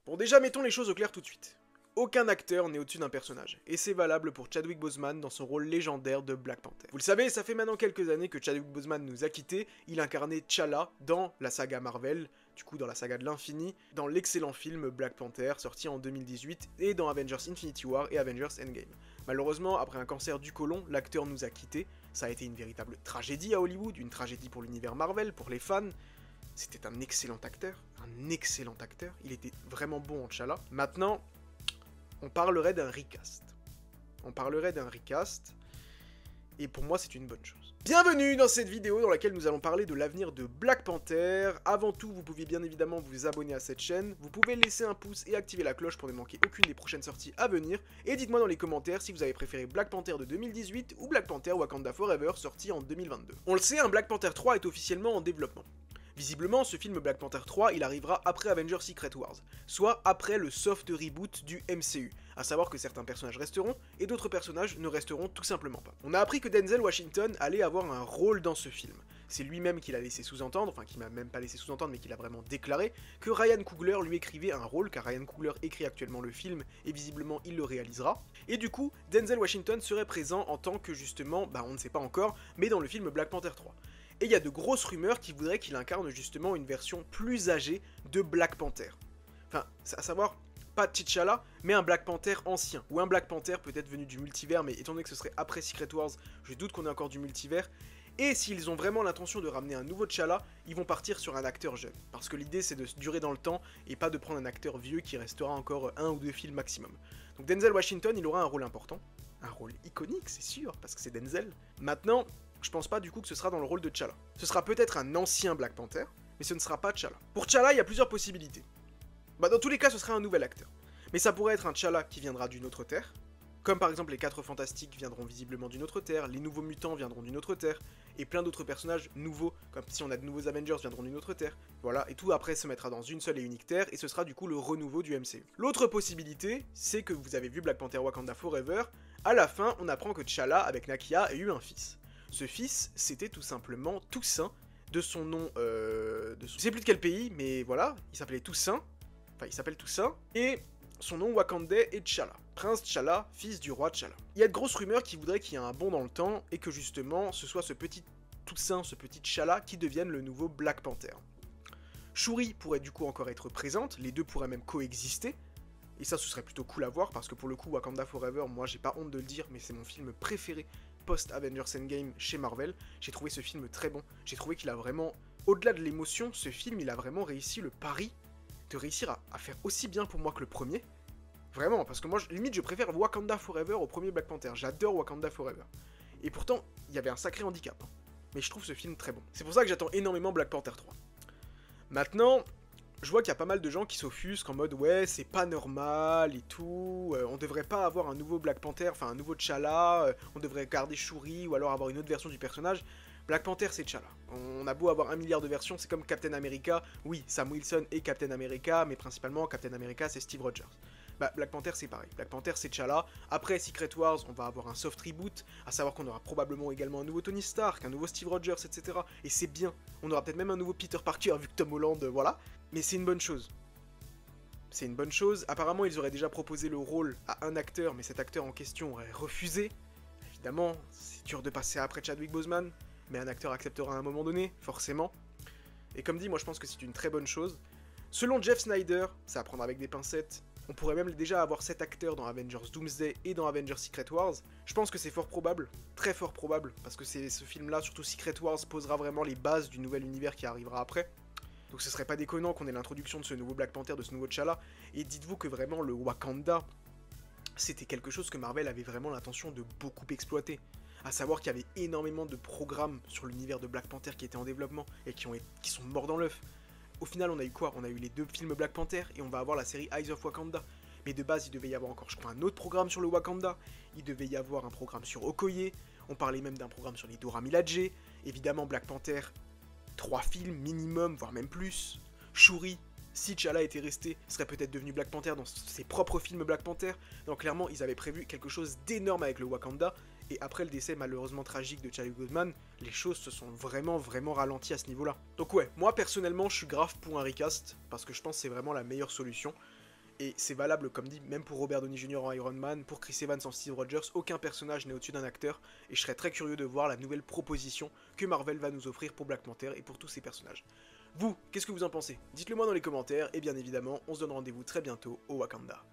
Bon, déjà, mettons les choses au clair tout de suite. Aucun acteur n'est au-dessus d'un personnage, et c'est valable pour Chadwick Boseman dans son rôle légendaire de Black Panther. Vous le savez, ça fait maintenant quelques années que Chadwick Boseman nous a quittés, il incarnait T'Challa dans la saga Marvel, du coup dans la saga de l'infini, dans l'excellent film Black Panther sorti en 2018, et dans Avengers Infinity War et Avengers Endgame. Malheureusement, après un cancer du côlon, l'acteur nous a quittés, ça a été une véritable tragédie à Hollywood, une tragédie pour l'univers Marvel, pour les fans. C'était un excellent acteur, il était vraiment bon en T'Challa. Maintenant, on parlerait d'un recast. Et pour moi, c'est une bonne chose. Bienvenue dans cette vidéo dans laquelle nous allons parler de l'avenir de Black Panther. Avant tout, vous pouvez bien évidemment vous abonner à cette chaîne. Vous pouvez laisser un pouce et activer la cloche pour ne manquer aucune des prochaines sorties à venir. Et dites-moi dans les commentaires si vous avez préféré Black Panther de 2018 ou Black Panther Wakanda Forever sorti en 2022. On le sait, un Black Panther 3 est officiellement en développement. Visiblement, ce film Black Panther 3, il arrivera après Avengers Secret Wars, soit après le soft reboot du MCU, à savoir que certains personnages resteront, et d'autres personnages ne resteront tout simplement pas. On a appris que Denzel Washington allait avoir un rôle dans ce film. C'est lui-même qui l'a laissé sous-entendre, enfin qui m'a même pas laissé sous-entendre, mais qui l'a vraiment déclaré, que Ryan Coogler lui écrivait un rôle, car Ryan Coogler écrit actuellement le film, et visiblement il le réalisera. Et du coup, Denzel Washington serait présent en tant que justement, on ne sait pas encore, mais dans le film Black Panther 3. Et il y a de grosses rumeurs qui voudraient qu'il incarne justement une version plus âgée de Black Panther. Enfin, à savoir, pas T'Challa, mais un Black Panther ancien, ou un Black Panther peut-être venu du multivers, mais étant donné que ce serait après Secret Wars, je doute qu'on ait encore du multivers. Et s'ils ont vraiment l'intention de ramener un nouveau T'Challa, ils vont partir sur un acteur jeune. Parce que l'idée c'est de se durer dans le temps, et pas de prendre un acteur vieux qui restera encore 1 ou 2 films maximum. Donc Denzel Washington, il aura un rôle important, un rôle iconique c'est sûr, parce que c'est Denzel. Maintenant, je pense pas du coup que ce sera dans le rôle de T'Challa. Ce sera peut-être un ancien Black Panther, mais ce ne sera pas T'Challa. Pour T'Challa, il y a plusieurs possibilités. Dans tous les cas, ce sera un nouvel acteur. Mais ça pourrait être un T'Challa qui viendra d'une autre terre, comme par exemple les 4 Fantastiques viendront visiblement d'une autre terre, les nouveaux mutants viendront d'une autre terre, et plein d'autres personnages nouveaux, comme si on a de nouveaux Avengers viendront d'une autre terre. Voilà, et tout après se mettra dans une seule et unique terre, et ce sera du coup le renouveau du MCU. L'autre possibilité, c'est que vous avez vu Black Panther Wakanda Forever, à la fin, on apprend que T'Challa, avec Nakia, a eu un fils. Ce fils, c'était tout simplement Toussaint, de son nom, je sais plus de quel pays, mais voilà, il s'appelait Toussaint, enfin il s'appelle Toussaint, et son nom wakandais est T'Challa, prince T'Challa, fils du roi T'Challa. Il y a de grosses rumeurs qui voudraient qu'il y ait un bond dans le temps, et que justement, ce soit ce petit Toussaint, ce petit T'Challa, qui devienne le nouveau Black Panther. Shuri pourrait du coup encore être présente, les deux pourraient même coexister, et ça ce serait plutôt cool à voir, parce que pour le coup, Wakanda Forever, moi j'ai pas honte de le dire, mais c'est mon film préféré post-Avengers Endgame chez Marvel. J'ai trouvé ce film très bon. J'ai trouvé qu'il a vraiment, au-delà de l'émotion, ce film, il a vraiment réussi le pari de réussir à faire aussi bien pour moi que le premier. Vraiment, parce que moi, limite, je préfère Wakanda Forever au premier Black Panther. J'adore Wakanda Forever. Et pourtant, il y avait un sacré handicap. Mais je trouve ce film très bon. C'est pour ça que j'attends énormément Black Panther 3. Maintenant, je vois qu'il y a pas mal de gens qui s'offusquent en mode ouais c'est pas normal et tout, on devrait pas avoir un nouveau Black Panther, enfin un nouveau T'Challa, on devrait garder Shuri ou alors avoir une autre version du personnage. Black Panther c'est T'Challa. On a beau avoir 1 milliard de versions, c'est comme Captain America, oui Sam Wilson est Captain America, mais principalement Captain America c'est Steve Rogers. Black Panther c'est pareil, Black Panther c'est T'Challa, après Secret Wars on va avoir un soft reboot, à savoir qu'on aura probablement également un nouveau Tony Stark, un nouveau Steve Rogers, etc. Et c'est bien, on aura peut-être même un nouveau Peter Parker vu que Tom Holland, voilà, mais c'est une bonne chose. C'est une bonne chose, apparemment ils auraient déjà proposé le rôle à un acteur, mais cet acteur en question aurait refusé. Évidemment, c'est dur de passer après Chadwick Boseman, mais un acteur acceptera à un moment donné, forcément. Et comme dit, moi je pense que c'est une très bonne chose. Selon Jeff Snyder, ça à prendre avec des pincettes, on pourrait même déjà avoir 7 acteurs dans Avengers Doomsday et dans Avengers Secret Wars. Je pense que c'est fort probable, très fort probable, parce que ce film-là, surtout Secret Wars, posera vraiment les bases du nouvel univers qui arrivera après. Donc ce serait pas déconnant qu'on ait l'introduction de ce nouveau Black Panther, de ce nouveau T'Challa, et dites-vous que vraiment le Wakanda, c'était quelque chose que Marvel avait vraiment l'intention de beaucoup exploiter. À savoir qu'il y avait énormément de programmes sur l'univers de Black Panther qui étaient en développement, et qui sont morts dans l'œuf. Au final, on a eu quoi? On a eu les 2 films Black Panther et on va avoir la série Eyes of Wakanda. Mais de base, il devait y avoir encore, je crois, un autre programme sur le Wakanda. Il devait y avoir un programme sur Okoye. On parlait même d'un programme sur les Dora Milaje. Évidemment, Black Panther, 3 films minimum, voire même plus. Shuri, si T'Challa était resté, serait peut-être devenu Black Panther dans ses propres films Black Panther. Donc clairement, ils avaient prévu quelque chose d'énorme avec le Wakanda. Et après le décès malheureusement tragique de Chadwick Boseman, les choses se sont vraiment ralenties à ce niveau-là. Donc ouais, moi personnellement, je suis grave pour un recast, parce que je pense que c'est vraiment la meilleure solution. Et c'est valable, comme dit, même pour Robert Downey Jr. en Iron Man, pour Chris Evans en Steve Rogers, aucun personnage n'est au-dessus d'un acteur, et je serais très curieux de voir la nouvelle proposition que Marvel va nous offrir pour Black Panther et pour tous ces personnages. Vous, qu'est-ce que vous en pensez? Dites-le moi dans les commentaires, et bien évidemment, on se donne rendez-vous très bientôt au Wakanda.